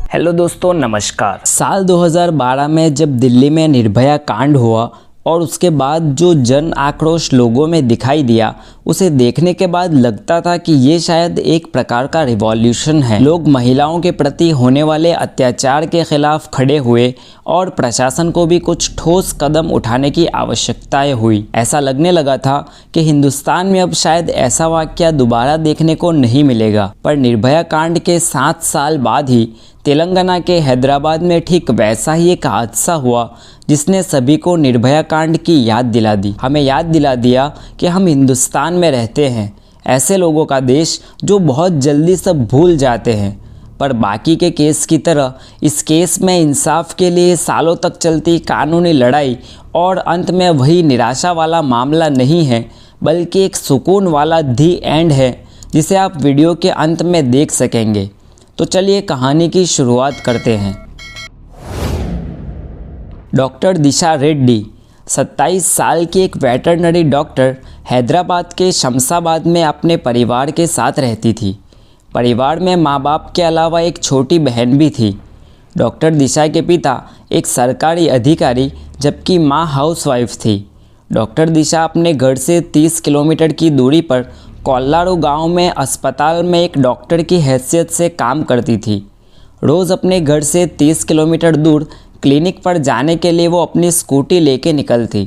Hello दोस्तों, नमस्कार। साल 2012 में जब दिल्ली में निर्भया कांड हुआ और उसके बाद जो जन आक्रोश लोगों में दिखाई दिया, उसे देखने के बाद लगता था कि ये शायद एक प्रकार का रिवॉल्यूशन है। लोग महिलाओं के प्रति होने वाले अत्याचार के खिलाफ खड़े हुए और प्रशासन को भी कुछ ठोस कदम उठाने की आवश्यकता हुई। ऐसा लगने लगा था कि हिंदुस्तान में अब शायद ऐसा वाकया दोबारा देखने को नहीं मिलेगा। पर निर्भया कांड के 7 साल बाद ही तेलंगाना के हैदराबाद में ठीक वैसा ही एक हादसा हुआ जिसने सभी को निर्भया कांड की याद दिला दी। हमें याद दिला दिया कि हम हिंदुस्तान में रहते हैं, ऐसे लोगों का देश जो बहुत जल्दी सब भूल जाते हैं। पर बाकी के केस की तरह इस केस में इंसाफ के लिए सालों तक चलती कानूनी लड़ाई और अंत में वही निराशा वाला मामला नहीं है, बल्कि एक सुकून वाला दी एंड है जिसे आप वीडियो के अंत में देख सकेंगे। तो चलिए कहानी की शुरुआत करते हैं। डॉक्टर दिशा रेड्डी 27 साल की एक वेटरनरी डॉक्टर हैदराबाद के शमशाबाद में अपने परिवार के साथ रहती थी। परिवार में माँ बाप के अलावा एक छोटी बहन भी थी। डॉक्टर दिशा के पिता एक सरकारी अधिकारी जबकि माँ हाउसवाइफ थी। डॉक्टर दिशा अपने घर से 30 किलोमीटर की दूरी पर कोल्लारू गांव में अस्पताल में एक डॉक्टर की हैसियत से काम करती थी। रोज़ अपने घर से 30 किलोमीटर दूर क्लिनिक पर जाने के लिए वो अपनी स्कूटी लेके निकलती।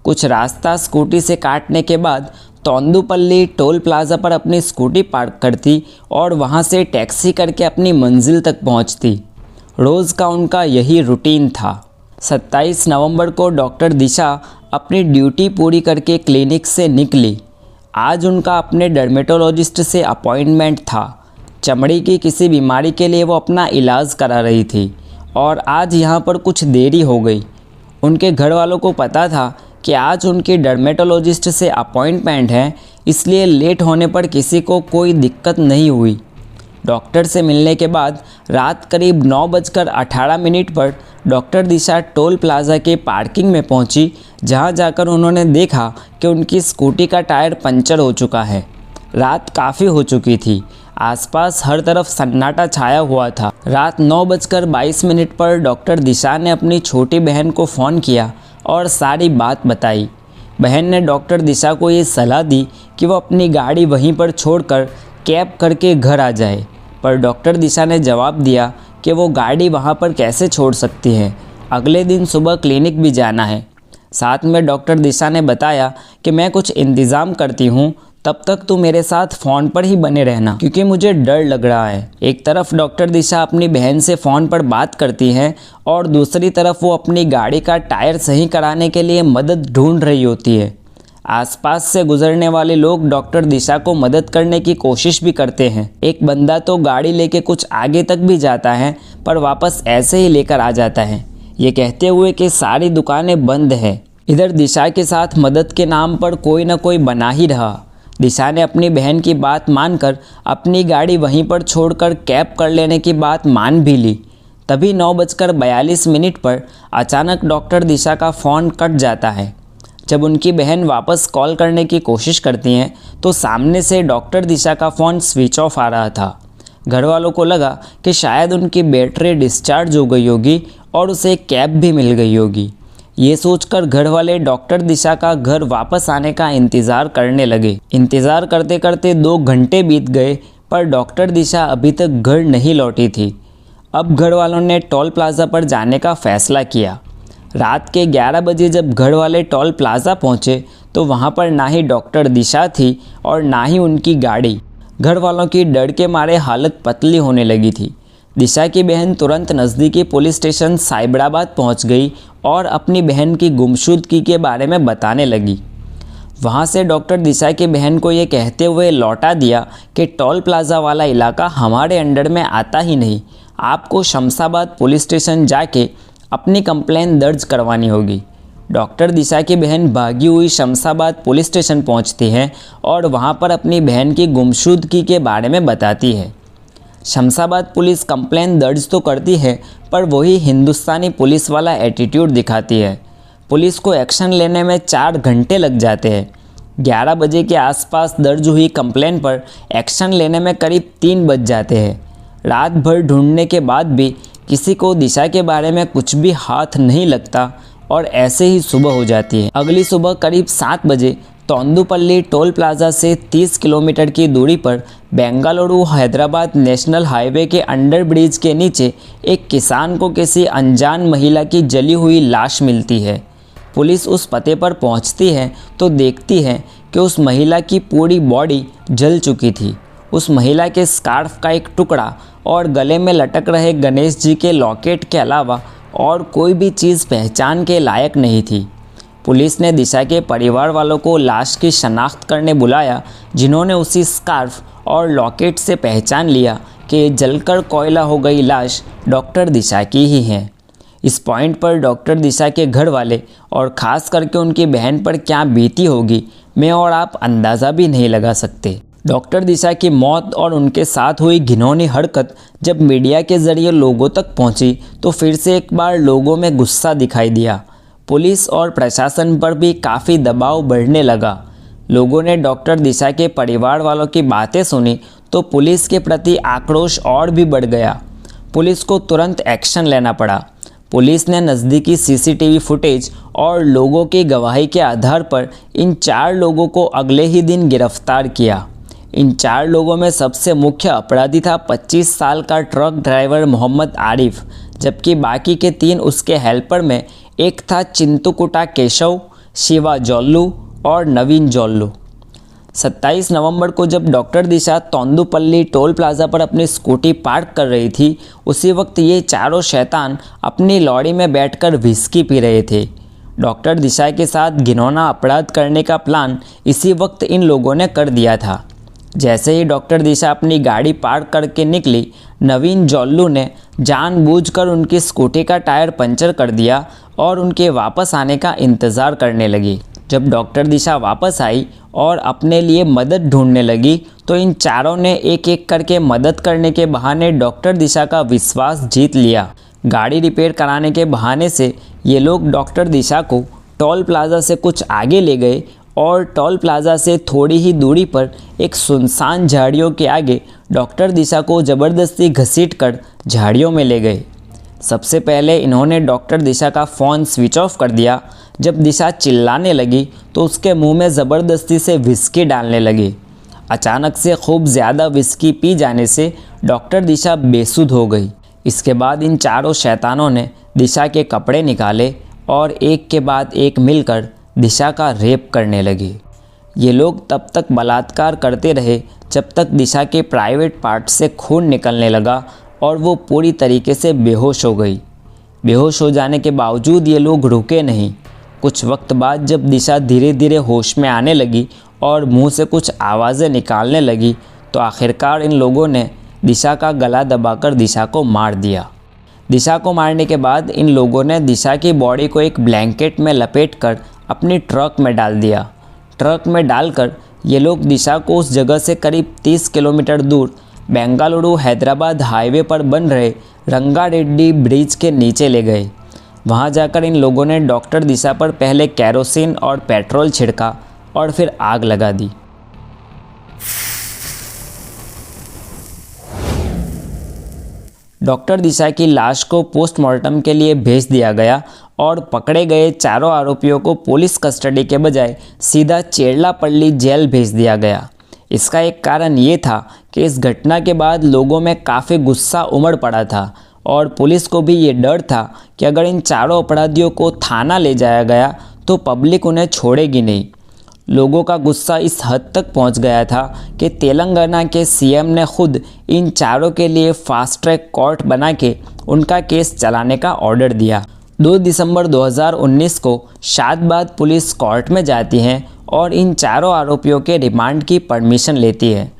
कुछ रास्ता स्कूटी से काटने के बाद तोंदुपल्ली टोल प्लाज़ा पर अपनी स्कूटी पार्क करती और वहाँ से टैक्सी करके अपनी मंजिल तक पहुँचती। रोज़ का उनका यही रूटीन था। 27 नवंबर को डॉक्टर दिशा अपनी ड्यूटी पूरी करके क्लिनिक से निकली। आज उनका अपने डर्मेटोलॉजिस्ट से अपॉइंटमेंट था। चमड़ी की किसी बीमारी के लिए वो अपना इलाज करा रही थी और आज यहाँ पर कुछ देरी हो गई। उनके घर वालों को पता था कि आज उनकी डर्मेटोलॉजिस्ट से अपॉइंटमेंट है, इसलिए लेट होने पर किसी को कोई दिक्कत नहीं हुई। डॉक्टर से मिलने के बाद रात करीब 9:18 पर डॉक्टर दिशा टोल प्लाज़ा के पार्किंग में पहुंची, जहां जाकर उन्होंने देखा कि उनकी स्कूटी का टायर पंचर हो चुका है। रात काफ़ी हो चुकी थी। आसपास हर तरफ सन्नाटा छाया हुआ था। रात 9:22 पर डॉक्टर दिशा ने अपनी छोटी बहन को फ़ोन किया और सारी बात बताई। बहन ने डॉक्टर दिशा को ये सलाह दी कि वो अपनी गाड़ी वहीं पर छोड़कर कैब करके घर आ जाए, पर डॉक्टर दिशा ने जवाब दिया कि वो गाड़ी वहाँ पर कैसे छोड़ सकती है, अगले दिन सुबह क्लिनिक भी जाना है। साथ में डॉक्टर दिशा ने बताया कि मैं कुछ इंतज़ाम करती हूँ, तब तक तू मेरे साथ फ़ोन पर ही बने रहना क्योंकि मुझे डर लग रहा है। एक तरफ डॉक्टर दिशा अपनी बहन से फ़ोन पर बात करती हैं और दूसरी तरफ वो अपनी गाड़ी का टायर सही कराने के लिए मदद ढूंढ रही होती है। आसपास से गुजरने वाले लोग डॉक्टर दिशा को मदद करने की कोशिश भी करते हैं। एक बंदा तो गाड़ी लेके कुछ आगे तक भी जाता है पर वापस ऐसे ही लेकर आ जाता है, ये कहते हुए कि सारी दुकानें बंद है। इधर दिशा के साथ मदद के नाम पर कोई ना कोई बना ही रहा। दिशा ने अपनी बहन की बात मानकर अपनी गाड़ी वहीं पर छोड़कर कैब कर लेने की बात मान भी ली। तभी 9:42 पर अचानक डॉक्टर दिशा का फ़ोन कट जाता है। जब उनकी बहन वापस कॉल करने की कोशिश करती हैं तो सामने से डॉक्टर दिशा का फ़ोन स्विच ऑफ आ रहा था। घर वालों को लगा कि शायद उनकी बैटरी डिस्चार्ज हो गई होगी और उसे कैब भी मिल गई होगी। ये सोचकर घर वाले डॉक्टर दिशा का घर वापस आने का इंतज़ार करने लगे। इंतज़ार करते करते 2 घंटे बीत गए पर डॉक्टर दिशा अभी तक घर नहीं लौटी थी। अब घर वालों ने टोल प्लाज़ा पर जाने का फ़ैसला किया। रात के 11 बजे जब घर वाले टोल प्लाज़ा पहुँचे तो वहाँ पर ना ही डॉक्टर दिशा थी और ना ही उनकी गाड़ी। घर वालों की डर के मारे हालत पतली होने लगी थी। दिशा की बहन तुरंत नज़दीकी पुलिस स्टेशन साइबराबाद पहुंच गई और अपनी बहन की गुमशुदगी के बारे में बताने लगी। वहां से डॉक्टर दिशा की बहन को ये कहते हुए लौटा दिया कि टोल प्लाज़ा वाला इलाका हमारे अंडर में आता ही नहीं, आपको शमशाबाद पुलिस स्टेशन जाके अपनी कंप्लेन दर्ज करवानी होगी। डॉक्टर दिशा की बहन भागी हुई शमशाबाद पुलिस स्टेशन पहुंचती है और वहां पर अपनी बहन की गुमशुदगी के बारे में बताती है। शमशाबाद पुलिस कंप्लेन दर्ज तो करती है पर वही हिंदुस्तानी पुलिस वाला एटीट्यूड दिखाती है। पुलिस को एक्शन लेने में 4 घंटे लग जाते हैं। 11 बजे के आसपास दर्ज हुई कंप्लेन पर एक्शन लेने में करीब 3 बज जाते हैं। रात भर ढूंढने के बाद भी किसी को दिशा के बारे में कुछ भी हाथ नहीं लगता और ऐसे ही सुबह हो जाती है। अगली सुबह करीब 7 बजे तोंदुपल्ली टोल प्लाज़ा से 30 किलोमीटर की दूरी पर बेंगलुरु हैदराबाद नेशनल हाईवे के अंडर ब्रिज के नीचे एक किसान को किसी अनजान महिला की जली हुई लाश मिलती है। पुलिस उस पते पर पहुंचती है तो देखती है कि उस महिला की पूरी बॉडी जल चुकी थी। उस महिला के स्कार्फ का एक टुकड़ा और गले में लटक रहे गणेश जी के लॉकेट के अलावा और कोई भी चीज़ पहचान के लायक नहीं थी। पुलिस ने दिशा के परिवार वालों को लाश की शनाख्त करने बुलाया, जिन्होंने उसी स्कार्फ और लॉकेट से पहचान लिया कि जलकर कोयला हो गई लाश डॉक्टर दिशा की ही है। इस पॉइंट पर डॉक्टर दिशा के घर वाले और ख़ास करके उनकी बहन पर क्या बीती होगी, मैं और आप अंदाज़ा भी नहीं लगा सकते। डॉक्टर दिशा की मौत और उनके साथ हुई घिनौनी हरकत जब मीडिया के ज़रिए लोगों तक पहुंची तो फिर से एक बार लोगों में गुस्सा दिखाई दिया। पुलिस और प्रशासन पर भी काफ़ी दबाव बढ़ने लगा। लोगों ने डॉक्टर दिशा के परिवार वालों की बातें सुनी तो पुलिस के प्रति आक्रोश और भी बढ़ गया। पुलिस को तुरंत एक्शन लेना पड़ा। पुलिस ने नज़दीकी सीसीटीवी फुटेज और लोगों की गवाही के आधार पर इन 4 लोगों को अगले ही दिन गिरफ्तार किया। इन 4 लोगों में सबसे मुख्य अपराधी था 25 साल का ट्रक ड्राइवर मोहम्मद आरिफ, जबकि बाकी के 3 उसके हेल्पर में एक था चिंतुकुटा केशव, शिवा जोल्लू और नवीन जोल्लू। 27 नवंबर को जब डॉक्टर दिशा तोंदुपल्ली टोल प्लाज़ा पर अपनी स्कूटी पार्क कर रही थी, उसी वक्त ये चारों शैतान अपनी लॉरी में बैठकर व्हिस्की पी रहे थे। डॉक्टर दिशा के साथ घिनौना अपराध करने का प्लान इसी वक्त इन लोगों ने कर दिया था। जैसे ही डॉक्टर दिशा अपनी गाड़ी पार्क करके निकली, नवीन जोल्लू ने जानबूझकर उनकी स्कूटी का टायर पंचर कर दिया और उनके वापस आने का इंतज़ार करने लगी। जब डॉक्टर दिशा वापस आई और अपने लिए मदद ढूंढने लगी तो इन चारों ने एक एक करके मदद करने के बहाने डॉक्टर दिशा का विश्वास जीत लिया। गाड़ी रिपेयर कराने के बहाने से ये लोग डॉक्टर दिशा को टोल प्लाज़ा से कुछ आगे ले गए और टोल प्लाज़ा से थोड़ी ही दूरी पर एक सुनसान झाड़ियों के आगे डॉक्टर दिशा को ज़बरदस्ती घसीटकर झाड़ियों में ले गए। सबसे पहले इन्होंने डॉक्टर दिशा का फ़ोन स्विच ऑफ कर दिया। जब दिशा चिल्लाने लगी तो उसके मुंह में ज़बरदस्ती से विस्की डालने लगे। अचानक से खूब ज़्यादा विस्की पी जाने से डॉक्टर दिशा बेसुध हो गई। इसके बाद इन चारों शैतानों ने दिशा के कपड़े निकाले और एक के बाद एक मिलकर दिशा का रेप करने लगे। ये लोग तब तक बलात्कार करते रहे जब तक दिशा के प्राइवेट पार्ट से खून निकलने लगा और वो पूरी तरीके से बेहोश हो गई। बेहोश हो जाने के बावजूद ये लोग रुके नहीं। कुछ वक्त बाद जब दिशा धीरे धीरे होश में आने लगी और मुंह से कुछ आवाज़ें निकालने लगी तो आखिरकार इन लोगों ने दिशा का गला दबाकर दिशा को मार दिया। दिशा को मारने के बाद इन लोगों ने दिशा की बॉडी को एक ब्लैंकेट में लपेटकर अपनी ट्रक में डाल दिया। ट्रक में डालकर ये लोग दिशा को उस जगह से करीब 30 किलोमीटर दूर बेंगलुरु हैदराबाद हाईवे पर बन रहे रंगारेड्डी ब्रिज के नीचे ले गए। वहां जाकर इन लोगों ने डॉक्टर दिशा पर पहले केरोसिन और पेट्रोल छिड़का और फिर आग लगा दी। डॉक्टर दिशा की लाश को पोस्टमार्टम के लिए भेज दिया गया और पकड़े गए चारों आरोपियों को पुलिस कस्टडी के बजाय सीधा चेरलापल्ली जेल भेज दिया गया। इसका एक कारण ये था कि इस घटना के बाद लोगों में काफ़ी गुस्सा उमड़ पड़ा था और पुलिस को भी ये डर था कि अगर इन चारों अपराधियों को थाना ले जाया गया तो पब्लिक उन्हें छोड़ेगी नहीं। लोगों का गुस्सा इस हद तक पहुंच गया था कि तेलंगाना के सीएम ने खुद इन चारों के लिए फास्ट ट्रैक कोर्ट बना के उनका केस चलाने का ऑर्डर दिया। 2 दिसंबर 2019 को शादबाद पुलिस कोर्ट में जाती है और इन चारों आरोपियों के रिमांड की परमिशन लेती है।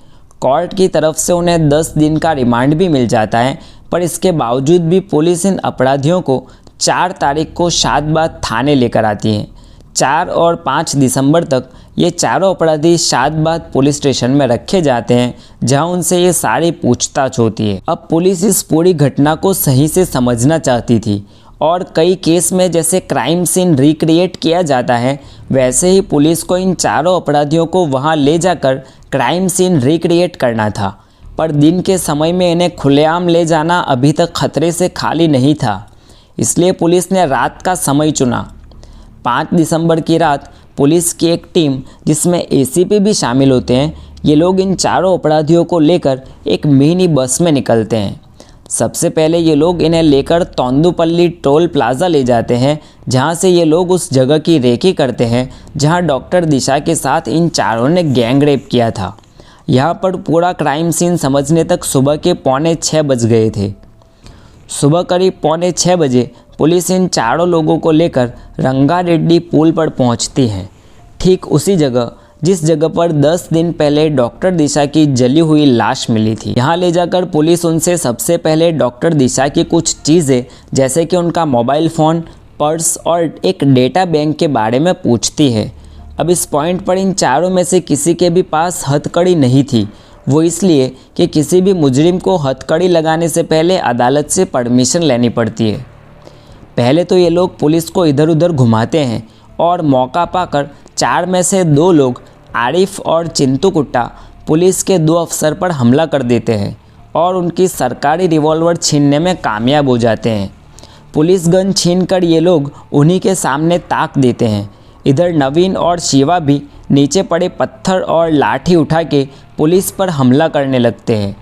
कोर्ट की तरफ से उन्हें 10 दिन का रिमांड भी मिल जाता है, पर इसके बावजूद भी पुलिस इन अपराधियों को 4 तारीख को शादबाद थाने लेकर आती है। 4 और 5 दिसंबर तक ये चारों अपराधी शादबाद पुलिस स्टेशन में रखे जाते हैं, जहां उनसे ये सारी पूछताछ होती है। अब पुलिस इस पूरी घटना को सही से समझना चाहती थी और कई केस में जैसे क्राइम सीन रिक्रिएट किया जाता है, वैसे ही पुलिस को इन चारों अपराधियों को वहां ले जाकर क्राइम सीन रिक्रिएट करना था। पर दिन के समय में इन्हें खुलेआम ले जाना अभी तक खतरे से खाली नहीं था, इसलिए पुलिस ने रात का समय चुना। 5 दिसंबर की रात पुलिस की एक टीम, जिसमें एसीपी भी शामिल होते हैं, ये लोग इन चारों अपराधियों को लेकर एक मिनी बस में निकलते हैं। सबसे पहले ये लोग इन्हें लेकर तोंदुपल्ली टोल प्लाज़ा ले जाते हैं, जहां से ये लोग उस जगह की रेकी करते हैं जहां डॉक्टर दिशा के साथ इन चारों ने गैंग रेप किया था। यहाँ पर पूरा क्राइम सीन समझने तक सुबह के 5:45 बज गए थे। सुबह करीब 5:45 बजे पुलिस इन चारों लोगों को लेकर रंगारेड्डी पुल पर पहुंचती है, ठीक उसी जगह जिस जगह पर 10 दिन पहले डॉक्टर दिशा की जली हुई लाश मिली थी। यहाँ ले जाकर पुलिस उनसे सबसे पहले डॉक्टर दिशा की कुछ चीज़ें, जैसे कि उनका मोबाइल फ़ोन, पर्स और एक डेटा बैंक के बारे में पूछती है। अब इस पॉइंट पर इन चारों में से किसी के भी पास हथकड़ी नहीं थी, वो इसलिए कि किसी भी मुजरिम को हथकड़ी लगाने से पहले अदालत से परमिशन लेनी पड़ती है। पहले तो ये लोग पुलिस को इधर उधर घुमाते हैं और मौका पाकर 4 में से 2 लोग, आरिफ और चिंटू कुट्टा, पुलिस के 2 अफसर पर हमला कर देते हैं और उनकी सरकारी रिवॉल्वर छीनने में कामयाब हो जाते हैं। पुलिस गन छीनकर ये लोग उन्हीं के सामने ताक देते हैं। इधर नवीन और शिवा भी नीचे पड़े पत्थर और लाठी उठा के पुलिस पर हमला करने लगते हैं।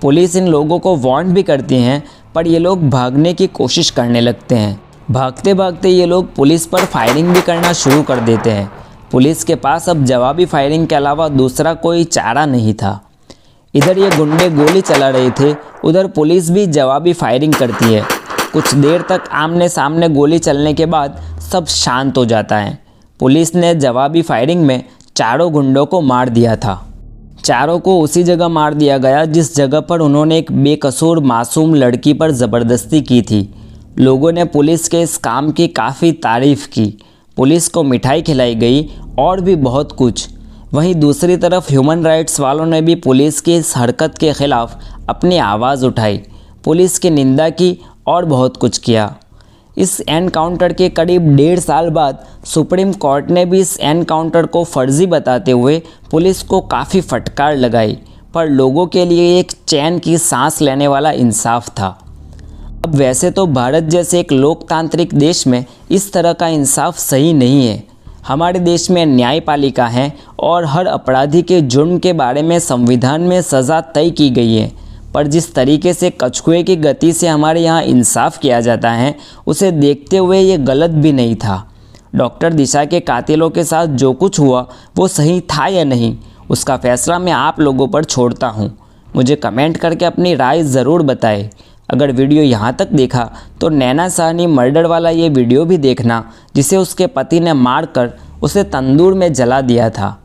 पुलिस इन लोगों को वार्न भी करती हैं, पर ये लोग भागने की कोशिश करने लगते हैं। भागते भागते ये लोग पुलिस पर फायरिंग भी करना शुरू कर देते हैं। पुलिस के पास अब जवाबी फायरिंग के अलावा दूसरा कोई चारा नहीं था। इधर ये गुंडे गोली चला रहे थे, उधर पुलिस भी जवाबी फायरिंग करती है। कुछ देर तक आमने सामने गोली चलने के बाद सब शांत हो जाता है। पुलिस ने जवाबी फायरिंग में चारों गुंडों को मार दिया था। चारों को उसी जगह मार दिया गया जिस जगह पर उन्होंने एक बेकसूर मासूम लड़की पर ज़बरदस्ती की थी। लोगों ने पुलिस के इस काम की काफ़ी तारीफ़ की। पुलिस को मिठाई खिलाई गई और भी बहुत कुछ। वहीं दूसरी तरफ ह्यूमन राइट्स वालों ने भी पुलिस की इस हरकत के ख़िलाफ़ अपनी आवाज़ उठाई, पुलिस की निंदा की और बहुत कुछ किया। इस एनकाउंटर के करीब 1.5 साल बाद सुप्रीम कोर्ट ने भी इस एनकाउंटर को फर्जी बताते हुए पुलिस को काफ़ी फटकार लगाई, पर लोगों के लिए एक चैन की सांस लेने वाला इंसाफ था। अब वैसे तो भारत जैसे एक लोकतांत्रिक देश में इस तरह का इंसाफ सही नहीं है। हमारे देश में न्यायपालिका है और हर अपराधी के जुर्म के बारे में संविधान में सज़ा तय की गई है, पर जिस तरीके से कछुए की गति से हमारे यहाँ इंसाफ किया जाता है, उसे देखते हुए ये गलत भी नहीं था। डॉक्टर दिशा के कातिलों के साथ जो कुछ हुआ वो सही था या नहीं, उसका फ़ैसला मैं आप लोगों पर छोड़ता हूँ। मुझे कमेंट करके अपनी राय ज़रूर बताएं। अगर वीडियो यहाँ तक देखा तो नैना साहनी मर्डर वाला ये वीडियो भी देखना, जिसे उसके पति ने मारकर उसे तंदूर में जला दिया था।